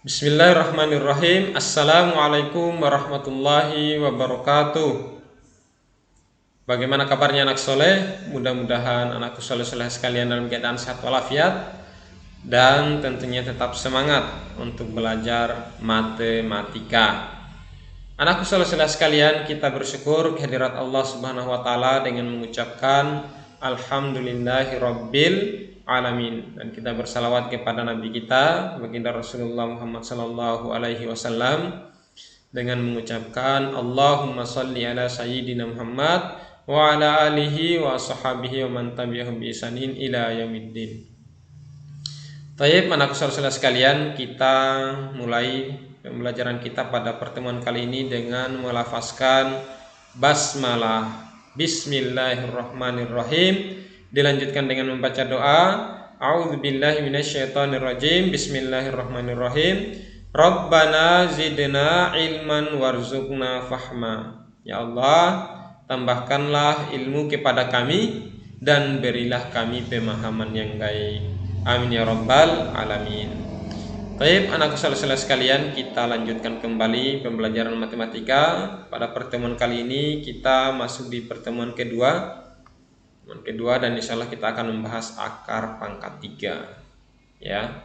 Bismillahirrahmanirrahim. Assalamualaikum warahmatullahi wabarakatuh. Bagaimana kabarnya anak soleh? Mudah-mudahan anakku soleh-soleh sekalian dalam keadaan sehat walafiat dan tentunya tetap semangat untuk belajar matematika. Anakku soleh-soleh sekalian, kita bersyukur kehadirat Allah Subhanahu wa taala dengan mengucapkan alhamdulillahirabbil alamin, dan kita bersalawat kepada nabi kita baginda Rasulullah Muhammad sallallahu alaihi wasallam dengan mengucapkan Allahumma shalli ala sayyidina Muhammad wa ala alihi wa sahbihi wa man tabi'ahum bi ihsanin ila yaumiddin. Baik, anakku soleh-soleh sekalian, kita mulai pembelajaran kita pada pertemuan kali ini dengan melafazkan basmalah. Bismillahirrahmanirrahim. Dilanjutkan dengan membaca doa. A'udzubillahi minasyaitonirrajim. Bismillahirrahmanirrahim. Rabbana zidna ilman warzuqna fahma. Ya Allah, tambahkanlah ilmu kepada kami dan berilah kami pemahaman yang baik. Amin ya rabbal alamin. Baik, anak soleh-soleh sekalian, kita lanjutkan kembali pembelajaran matematika. Pada pertemuan kali ini kita masuk di pertemuan kedua dan insya Allah kita akan membahas akar pangkat 3 ya.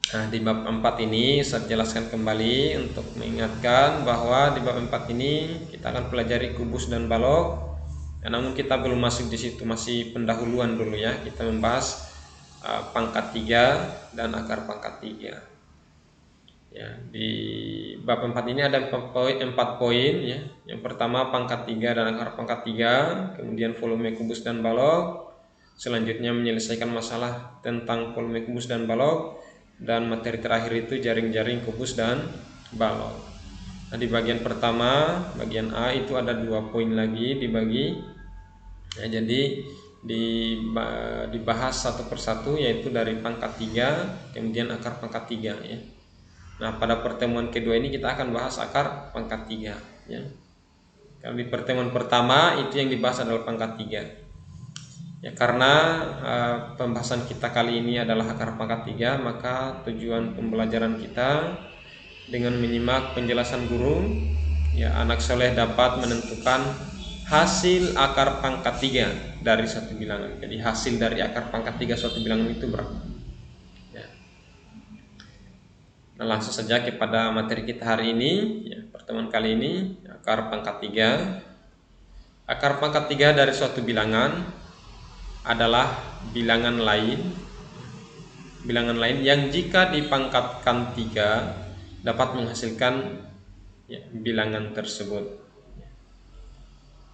Nah, di bab 4 ini saya jelaskan kembali untuk mengingatkan bahwa di bab 4 ini kita akan pelajari kubus dan balok. Ya, namun kita belum masuk di situ, masih pendahuluan dulu ya. Kita membahas pangkat 3 dan akar pangkat 3 ya. Di bab 4 ini ada 4 poin ya. Yang pertama pangkat 3 dan akar pangkat 3, kemudian volume kubus dan balok, selanjutnya menyelesaikan masalah tentang volume kubus dan balok, dan materi terakhir itu jaring-jaring kubus dan balok. Nah, di bagian pertama, bagian A itu ada 2 poin lagi dibagi ya, jadi dibahas satu persatu, yaitu dari pangkat 3 kemudian akar pangkat 3 ya. Nah, pada pertemuan kedua ini kita akan bahas akar pangkat 3 ya. Kalau di pertemuan pertama itu yang dibahas adalah pangkat 3 ya, karena pembahasan kita kali ini adalah akar pangkat 3, maka tujuan pembelajaran kita dengan menyimak penjelasan guru ya, anak soleh dapat menentukan hasil akar pangkat 3 dari suatu bilangan. Jadi hasil dari akar pangkat 3 suatu bilangan itu berapa ya. Nah, langsung saja kepada materi kita hari ini ya, pertemuan kali ini akar pangkat 3. Akar pangkat 3 dari suatu bilangan adalah bilangan lain yang jika dipangkatkan 3 dapat menghasilkan ya, bilangan tersebut.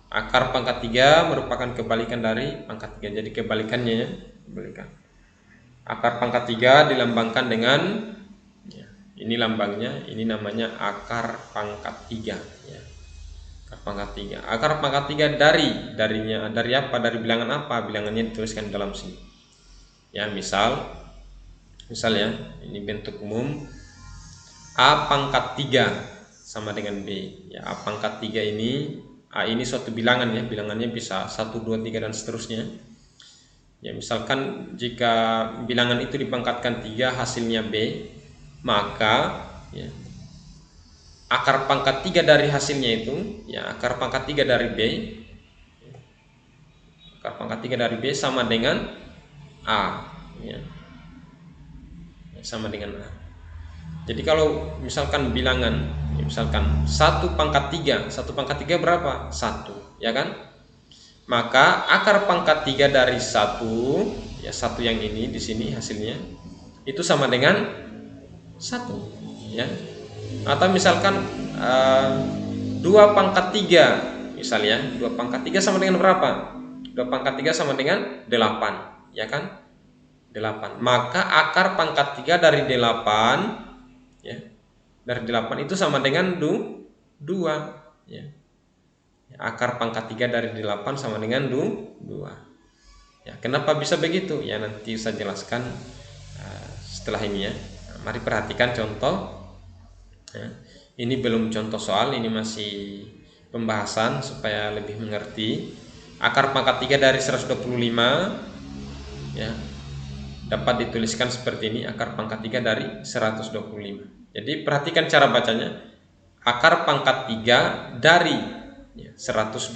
Akar pangkat 3 merupakan kebalikan dari pangkat 3. Jadi kebalikannya ya, kebalikan. Akar pangkat 3 dilambangkan dengan ya, ini lambangnya, ini namanya akar pangkat 3 ya. Akar pangkat 3. Akar pangkat 3 dari apa? Dari bilangan apa? Bilangannya dituliskan dalam sini. Ya, misal ya, ini bentuk umum A pangkat 3 sama dengan B. Ya, A pangkat 3 ini, A ini suatu bilangan ya, bilangannya bisa 1, 2, 3 dan seterusnya. Ya, misalkan jika bilangan itu dipangkatkan 3 hasilnya B, maka ya, akar pangkat 3 dari hasilnya itu ya, akar pangkat 3 dari B, akar pangkat 3 dari B sama dengan A ya. Sama dengan A. Jadi kalau misalkan bilangan ya, misalkan 1 pangkat 3 berapa? 1 ya kan? Maka akar pangkat 3 dari 1 ya, 1 yang ini di sini hasilnya itu sama dengan 1 ya. Atau misalkan 2 pangkat 3 misalnya, 2 pangkat 3 sama dengan berapa? 2 pangkat 3 sama dengan 8 ya kan? 8. Maka akar pangkat 3 dari 8 ya, dari 8 itu sama dengan 2 ya. Akar pangkat 3 dari 8 sama dengan 2 ya. Kenapa bisa begitu? Ya, nanti saya jelaskan setelah ini ya. Nah, mari perhatikan contoh ya. Ini belum contoh soal, ini masih pembahasan supaya lebih mengerti. Akar pangkat 3 dari 125 ya, dapat dituliskan seperti ini, akar pangkat 3 dari 125. Jadi perhatikan cara bacanya, akar pangkat 3 dari 125.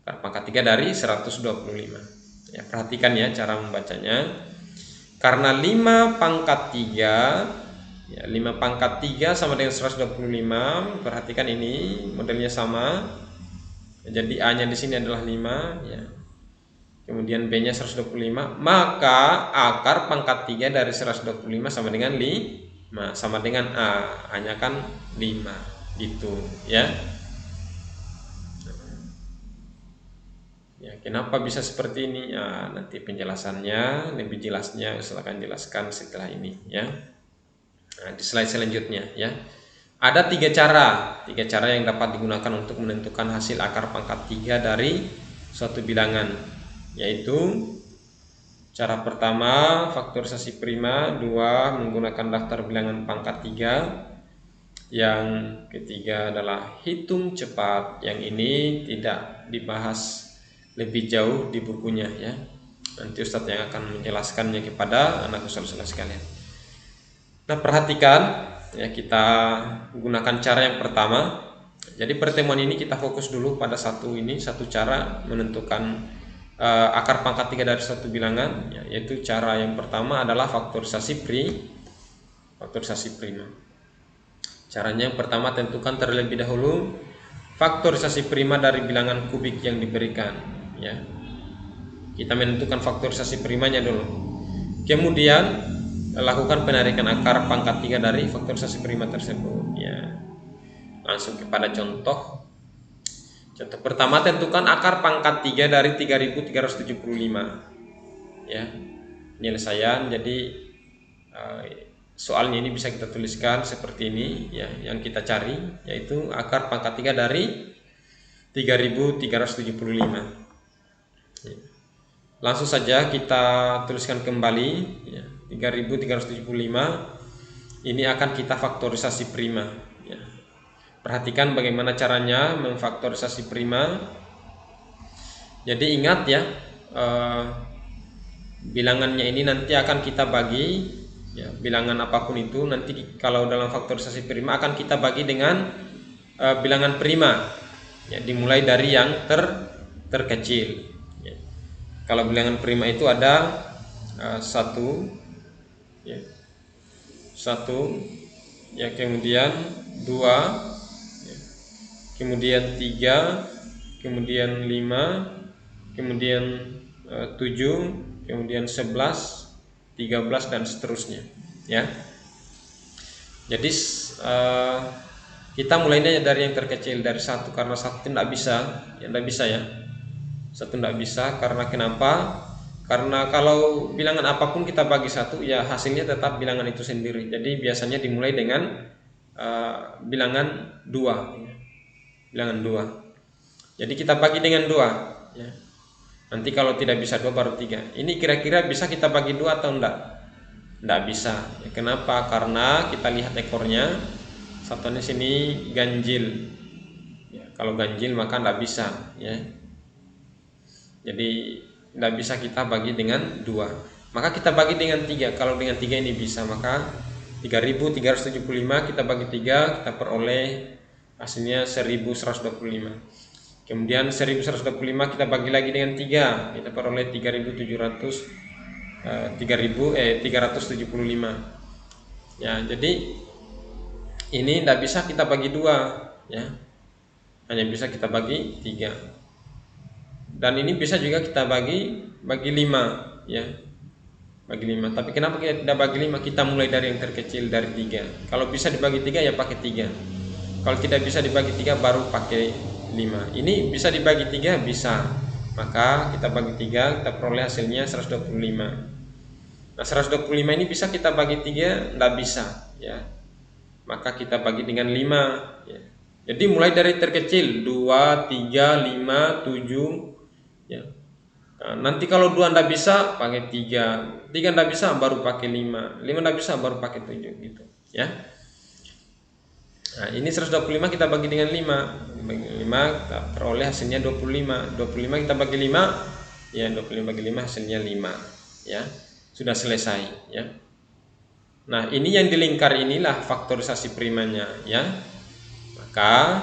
Akar pangkat 3 dari 125. Perhatikan ya cara membacanya. Karena 5 pangkat 3, 5 pangkat 3 sama dengan 125. Perhatikan ini modelnya sama. Jadi A-nya di sini adalah 5, kemudian B-nya 125, maka akar pangkat 3 dari 125 sama dengan 5, sama dengan A. A-nya kan 5, gitu ya. Kenapa bisa seperti ini? Nanti penjelasannya lebih jelasnya saya akan jelaskan setelah ini ya. Di slide selanjutnya ya. Ada tiga cara yang dapat digunakan untuk menentukan hasil akar pangkat 3 dari suatu bilangan, yaitu cara pertama faktorisasi prima, 2 menggunakan daftar bilangan pangkat 3, yang ketiga adalah hitung cepat. Yang ini tidak dibahas lebih jauh di bukunya ya. Nanti Ustadz yang akan menjelaskannya kepada anak saudara sekalian. Nah, perhatikan ya, kita gunakan cara yang pertama. Jadi pertemuan ini kita fokus dulu pada satu cara menentukan akar pangkat 3 dari suatu bilangan, yaitu cara yang pertama adalah faktorisasi prima. Caranya yang pertama, tentukan terlebih dahulu faktorisasi prima dari bilangan kubik yang diberikan ya. Kita menentukan faktorisasi primanya dulu. Kemudian lakukan penarikan akar pangkat 3 dari faktorisasi prima tersebut ya. Langsung kepada contoh. Contoh pertama, tentukan akar pangkat 3 dari 3375 ya. Penyelesaian. Jadi soalnya ini bisa kita tuliskan seperti ini ya. Yang kita cari yaitu akar pangkat 3 dari 3375 ya. Langsung saja kita tuliskan kembali ya. 3375 ini akan kita faktorisasi prima ya. Perhatikan bagaimana caranya memfaktorisasi prima. Jadi ingat ya, bilangannya ini nanti akan kita bagi ya, bilangan apapun itu nanti kalau dalam faktorisasi prima akan kita bagi dengan bilangan prima ya, dimulai dari yang terkecil ya. Kalau bilangan prima itu ada 1 ya, kemudian 2 ya, kemudian 3, kemudian 5, kemudian 7, kemudian 11, 13 dan seterusnya ya. Jadi kita mulainya dari yang terkecil, dari 1, karena 1 tidak bisa ya, 1 tidak bisa. Karena kenapa? Karena kalau bilangan apapun kita bagi 1 ya, hasilnya tetap bilangan itu sendiri. Jadi biasanya dimulai dengan bilangan 2 bilangan 2. Jadi kita bagi dengan 2 ya. Nanti kalau tidak bisa 2 baru 3. Ini kira-kira bisa kita bagi 2 atau enggak? Enggak bisa ya. Kenapa? Karena kita lihat ekornya, satuannya sini ganjil ya. Kalau ganjil maka enggak bisa ya. Jadi tidak bisa kita bagi dengan 2, maka kita bagi dengan 3. Kalau dengan 3 ini bisa, maka 3375 kita bagi 3, kita peroleh hasilnya 1125. Kemudian 1125 kita bagi lagi dengan 3, kita peroleh 375 ya. Jadi ini tidak bisa kita bagi 2 ya, hanya bisa kita bagi 3. Dan ini bisa juga kita bagi 5 ya, bagi 5. Tapi kenapa kita tidak bagi 5? Kita mulai dari yang terkecil, dari 3. Kalau bisa dibagi 3 ya pakai 3. Kalau tidak bisa dibagi 3 baru pakai 5. Ini bisa dibagi 3, bisa. Maka kita bagi 3, kita peroleh hasilnya 125. Nah, 125 ini bisa kita bagi 3, tidak bisa ya. Maka kita bagi dengan 5 ya. Jadi mulai dari terkecil 2, 3, 5, 7 ya. Nah, nanti kalau 2 tidak bisa pakai 3, 3 tidak bisa baru pakai 5, 5 tidak bisa baru pakai 7 gitu ya. Nah, ini 125 kita bagi dengan 5, kita peroleh hasilnya 25. 25 kita bagi 5 ya, 25 bagi 5 hasilnya 5 ya. Sudah selesai, ya. Nah, ini yang dilingkar inilah faktorisasi primanya, ya. Maka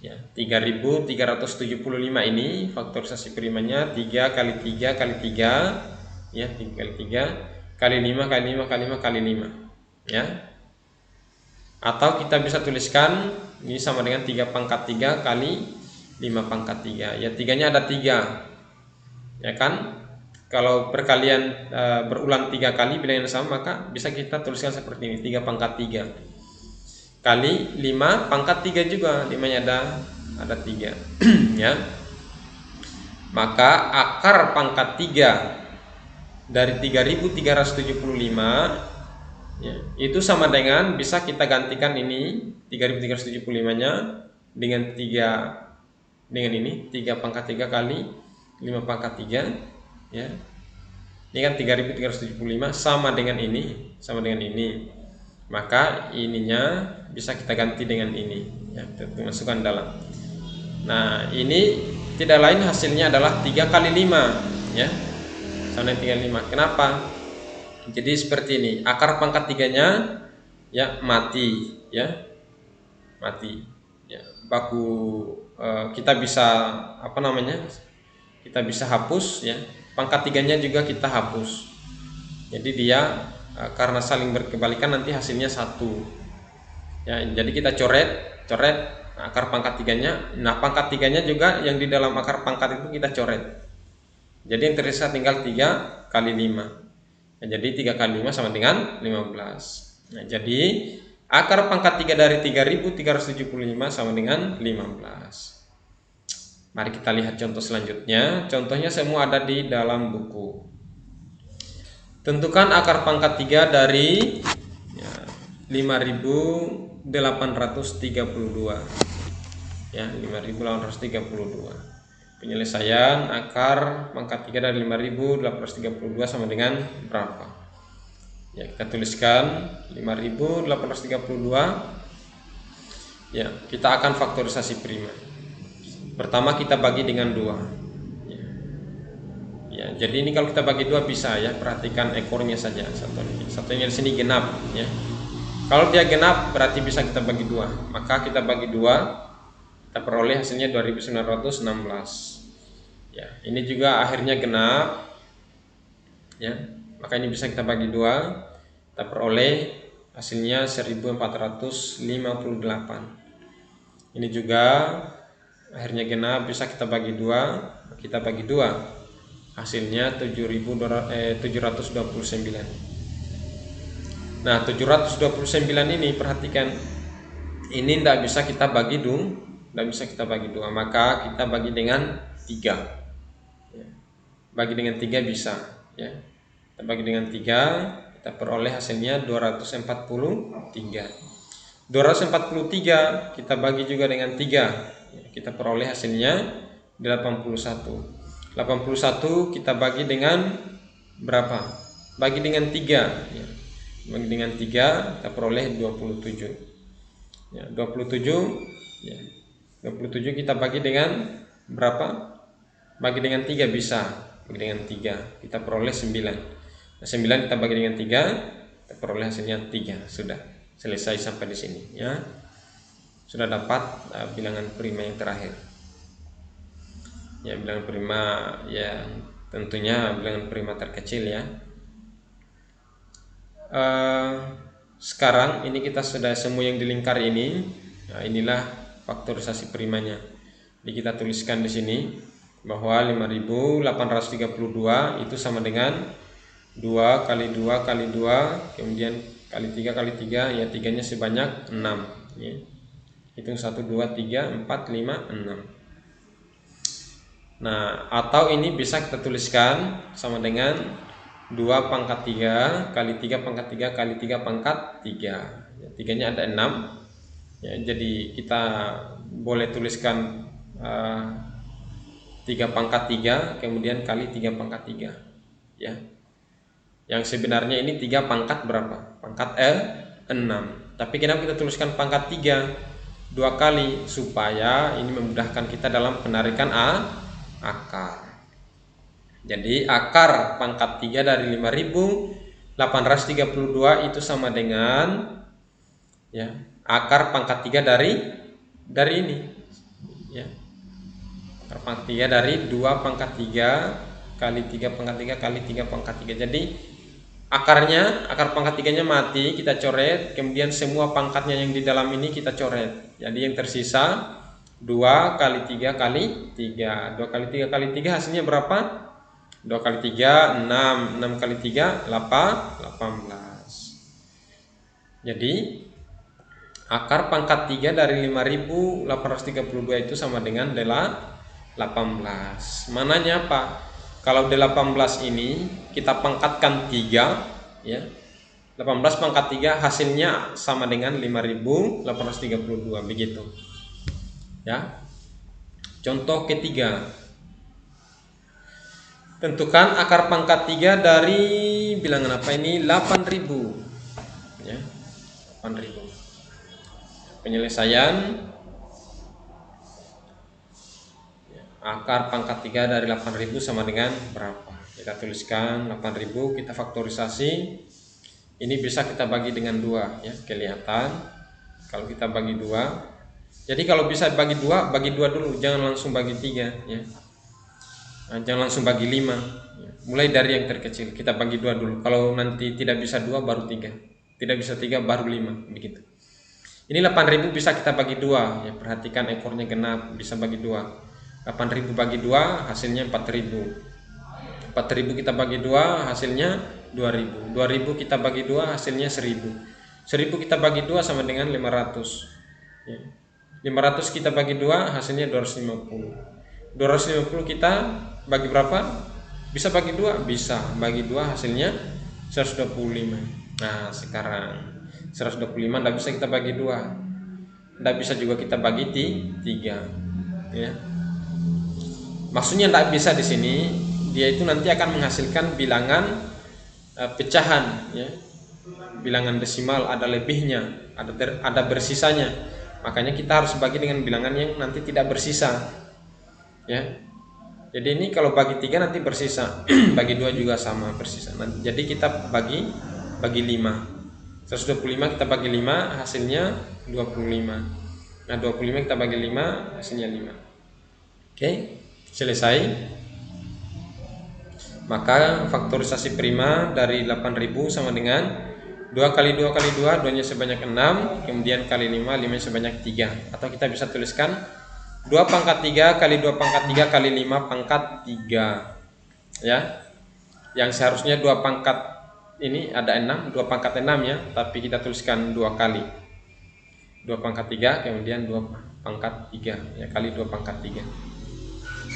ya 3375 ini faktorisasi primanya 3 kali 3 kali 3, ya, 3 kali 3 kali 5 kali 5 kali 5 kali 5, ya. Atau kita bisa tuliskan ini sama dengan 3 pangkat 3 kali 5 pangkat 3, ya, tiganya ada 3, ya kan. Kalau perkalian berulang 3 kali bilangan yang sama, maka bisa kita tuliskan seperti ini, 3 pangkat 3 kali 5 pangkat 3 juga, 5-nya ada 3. Ya. Maka akar pangkat 3 dari 3375, ya, itu sama dengan, bisa kita gantikan ini 3375-nya dengan 3, dengan ini 3 pangkat 3 kali 5 pangkat 3, ya. Ini kan 3375 sama dengan ini, sama dengan ini. Maka ininya bisa kita ganti dengan ini, ya, kita masukkan dalam. Nah, ini tidak lain hasilnya adalah 3 kali 5, ya. Sama dengan 3 kali 5. Kenapa? Jadi seperti ini, akar pangkat 3-nya ya mati, ya. Mati. Ya, baku kita bisa apa namanya? Kita bisa hapus, ya. Pangkat 3-nya juga kita hapus. Jadi dia karena saling berkebalikan nanti hasilnya 1. Ya, jadi kita coret akar pangkat 3-nya. Nah, pangkat 3-nya juga yang di dalam akar pangkat itu kita coret. Jadi yang tersisa tinggal 3 kali 5. Nah, jadi 3 kali 5 sama dengan 15. Nah, jadi akar pangkat 3 dari 3375 sama dengan 15. Mari kita lihat contoh selanjutnya. Contohnya semua ada di dalam buku. Tentukan akar pangkat 3 dari 5832. Ya, 5832. Penyelesaian akar pangkat 3 dari 5832 sama dengan berapa? Ya, kita tuliskan 5832. Ya, kita akan faktorisasi prima. Pertama kita bagi dengan 2. Ya, jadi ini kalau kita bagi 2 bisa, ya, perhatikan ekornya saja, satunya di sini genap, ya. Kalau dia genap berarti bisa kita bagi 2, maka kita bagi 2, kita peroleh hasilnya 2916. Ya, ini juga akhirnya genap, ya, maka ini bisa kita bagi 2, kita peroleh hasilnya 1458. Ini juga akhirnya genap, bisa kita bagi 2, kita bagi 2, hasilnya 729. Nah, 729 ini perhatikan, ini tidak bisa kita bagi 2, maka kita bagi dengan 3. Ya. Bagi dengan 3 bisa, ya. Kita bagi dengan 3, kita peroleh hasilnya 243. 243 kita bagi juga dengan 3, ya, kita peroleh hasilnya 81. 81 kita bagi dengan berapa? Bagi dengan 3, ya. Bagi dengan 3 kita peroleh 27. Ya, 27, ya. 27 kita bagi dengan berapa? Bagi dengan 3 bisa. Bagi dengan 3 kita peroleh 9. Nah, 9 kita bagi dengan 3, kita peroleh hasilnya 3. Sudah selesai sampai di sini, ya. Sudah dapat bilangan prima yang terakhir. Ya, bilangan prima yang tentunya bilangan prima terkecil, ya. Sekarang ini kita sudah semua yang di lingkar ini. Nah, inilah faktorisasi primanya. Jadi kita tuliskan di sini bahwa 5832 itu sama dengan 2 kali 2 kali 2, kemudian kali 3 kali 3, ya, 3-nya sebanyak 6, ya. Hitung 1 2 3 4 5 6. Nah, atau ini bisa kita tuliskan sama dengan 2 pangkat 3 kali 3 pangkat 3 kali 3 pangkat 3. Ya, 3-nya ada 6. Ya, jadi kita boleh tuliskan 3 pangkat 3 kemudian kali 3 pangkat 3, ya. Yang sebenarnya ini 3 pangkat berapa? Pangkat 6. Tapi kenapa kita tuliskan pangkat 3 2 kali? Supaya ini memudahkan kita dalam penarikan akar. Jadi akar pangkat 3 dari 5.832 itu sama dengan, ya, akar pangkat 3 dari ini, ya. Akar pangkat 3 dari 2 pangkat 3 kali 3 pangkat 3 kali 3 pangkat 3. Jadi akar pangkat 3-nya mati, kita coret, kemudian semua pangkatnya yang di dalam ini kita coret. Jadi yang tersisa 2 kali 3 kali 3. 2 kali 3 kali 3 hasilnya berapa? 2 kali 3 6, 6 kali 3 18. Jadi akar pangkat 3 dari 5.832 itu sama dengan 18. Mananya apa? Kalau 18 ini kita pangkatkan 3, ya. 18 pangkat 3 hasilnya sama dengan 5.832, begitu. Ya. Contoh ketiga. Tentukan akar pangkat 3 dari bilangan apa ini? 8.000. Ya. 8.000. Penyelesaian akar pangkat 3 dari 8.000 sama dengan berapa? Kita tuliskan 8.000, kita faktorisasi. Ini bisa kita bagi dengan 2, ya, kelihatan. Kalau kita bagi 2. Jadi kalau bisa bagi 2, bagi 2 dulu, jangan langsung bagi 3, ya. Nah, jangan langsung bagi 5. Ya. Mulai dari yang terkecil, kita bagi 2 dulu. Kalau nanti tidak bisa 2 baru 3. Tidak bisa 3 baru 5, begitu. Ini 8.000 bisa kita bagi 2, ya. Perhatikan ekornya genap, bisa bagi 2. 8.000 bagi 2 hasilnya 4.000. 4.000 kita bagi 2 hasilnya 2.000. 2.000 kita bagi 2 hasilnya 1.000. 1.000 kita bagi 2 sama dengan 500. Ya. 500 kita bagi 2 hasilnya 250. 250 kita bagi berapa? Bisa bagi 2? Bisa. Bagi 2 hasilnya 125. Nah, sekarang 125 tidak bisa kita bagi 2. Tidak bisa juga kita bagi 3. Ya. Maksudnya tidak bisa di sini, dia itu nanti akan menghasilkan bilangan pecahan, ya. Bilangan desimal ada lebihnya, ada bersisanya. Makanya kita harus bagi dengan bilangan yang nanti tidak bersisa, ya. Jadi ini kalau bagi 3 nanti bersisa, bagi 2 juga sama bersisa. Jadi kita bagi 5. 125 kita bagi 5 hasilnya 25. Nah, 25 kita bagi 5 hasilnya 5. Oke, selesai. Maka faktorisasi prima dari 8.000 sama dengan 2 kali 2 kali 2, 2 nya sebanyak 6, kemudian kali 5, 5 nya sebanyak 3. Atau kita bisa tuliskan 2 pangkat 3 kali 2 pangkat 3 kali 5 pangkat 3. Ya. Yang seharusnya 2 pangkat ini ada 6, 2 pangkat 6, ya, tapi kita tuliskan 2 kali 2 pangkat 3, kemudian 2 pangkat 3, ya, kali 2 pangkat 3.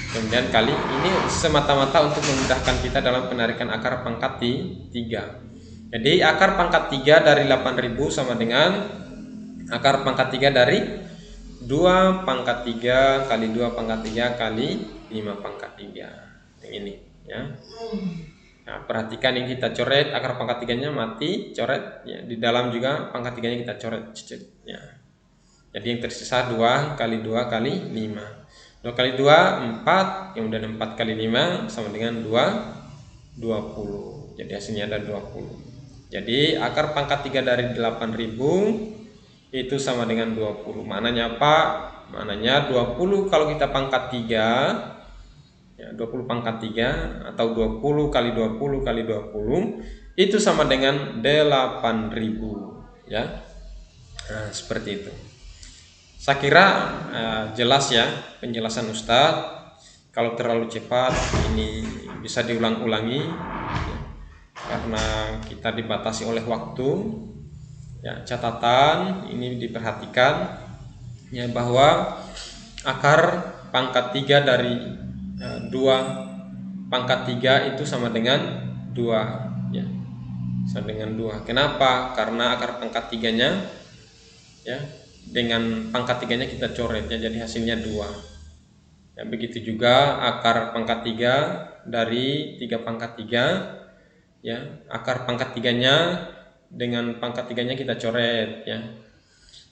Kemudian kali ini semata-mata untuk memudahkan kita dalam penarikan akar pangkat 3. Jadi akar pangkat 3 dari 8.000 sama dengan akar pangkat 3 dari 2 pangkat 3 kali 2 pangkat 3 kali 5 pangkat 3. Yang ini, ya. Nah, perhatikan yang kita coret, akar pangkat 3-nya mati, coret, ya. Di dalam juga pangkat 3-nya kita coret, ya. Jadi yang tersisa 2 kali 2 kali 5. 2 kali 2 4, kemudian 4 kali 5 sama dengan 20. Jadi hasilnya ada 20. Jadi akar pangkat 3 dari 8.000 itu sama dengan 20. Maknanya apa? Maknanya 20 kalau kita pangkat 3, ya, 20 pangkat 3 atau 20 kali 20 kali 20 itu sama dengan 8.000, ya. Nah, seperti itu. Saya kira jelas, ya, penjelasan Ustadz. Kalau terlalu cepat ini bisa diulang-ulangi, ya, karena kita dibatasi oleh waktu. Ya, catatan ini diperhatikan, ya, bahwa akar pangkat 3 dari 2 pangkat 3 itu sama dengan 2, ya. Sama dengan 2. Kenapa? Karena akar pangkat 3-nya, ya, dengan pangkat 3-nya kita coret, ya, jadi hasilnya 2. Ya, begitu juga akar pangkat 3 dari 3 pangkat 3, ya, akar pangkat 3-nya dengan pangkat 3-nya kita coret, ya.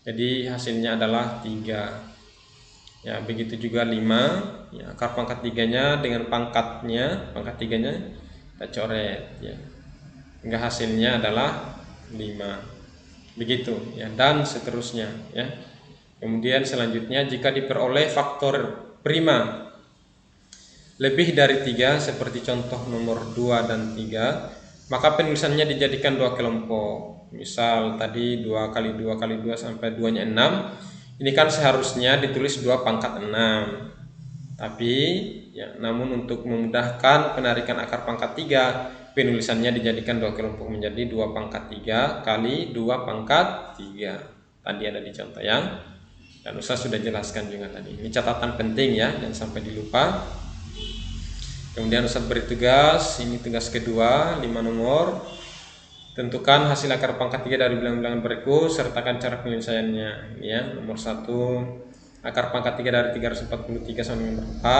Jadi hasilnya adalah 3. Ya, begitu juga 5. Ya, akar pangkat 3-nya dengan pangkat 3-nya kita coret ya. Hingga hasilnya adalah 5. Begitu ya, dan seterusnya ya. Kemudian selanjutnya jika diperoleh faktor prima lebih dari 3 seperti contoh nomor 2 dan 3, maka penulisannya dijadikan 2 kelompok. Misal tadi 2 kali 2 kali 2 sampai 2-nya 6. Ini kan seharusnya ditulis 2 pangkat 6. Tapi ya, namun untuk memudahkan penarikan akar pangkat 3, penulisannya dijadikan 2 kelompok menjadi 2 pangkat 3 kali 2 pangkat 3. Tadi ada di contoh yang dan Ustaz sudah jelaskan juga tadi. Ini catatan penting ya, jangan sampai dilupa. Kemudian Ustaz beri tugas, ini tugas kedua, 5 nomor. Tentukan hasil akar pangkat 3 dari bilangan-bilangan berikut, sertakan cara penyelesaiannya. Ini ya, nomor 1, akar pangkat 3 dari 343 sama dengan berapa?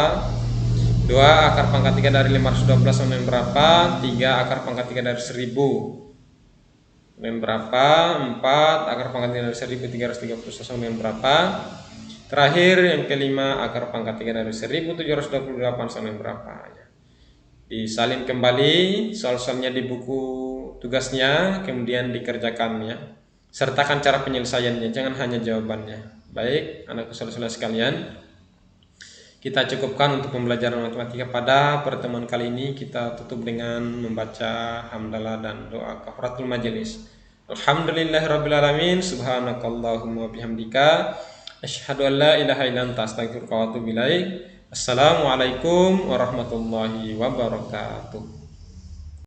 2, akar pangkat 3 dari 512 sama dengan berapa? 3, akar pangkat 3 dari 1000 dengan berapa? 4, akar pangkat 3 dari 1330 sama dengan berapa? Terakhir yang kelima, akar pangkat 3 dari 1728 sama dengan berapa? Disalin kembali soal-soalnya di buku tugasnya, kemudian dikerjakan ya. Sertakan cara penyelesaiannya, jangan hanya jawabannya. Baik, anak saudara sekalian, kita cukupkan untuk pembelajaran matematika pada pertemuan kali ini. Kita tutup dengan membaca hamdalah dan doa kafaratul majelis. Alhamdulillahirabbil alamin, subhanakallahumma bihamdika asyhadu an la ilaha illa anta astaghfiruka wa atubu ilaik. Assalamualaikum warahmatullahi wabarakatuh.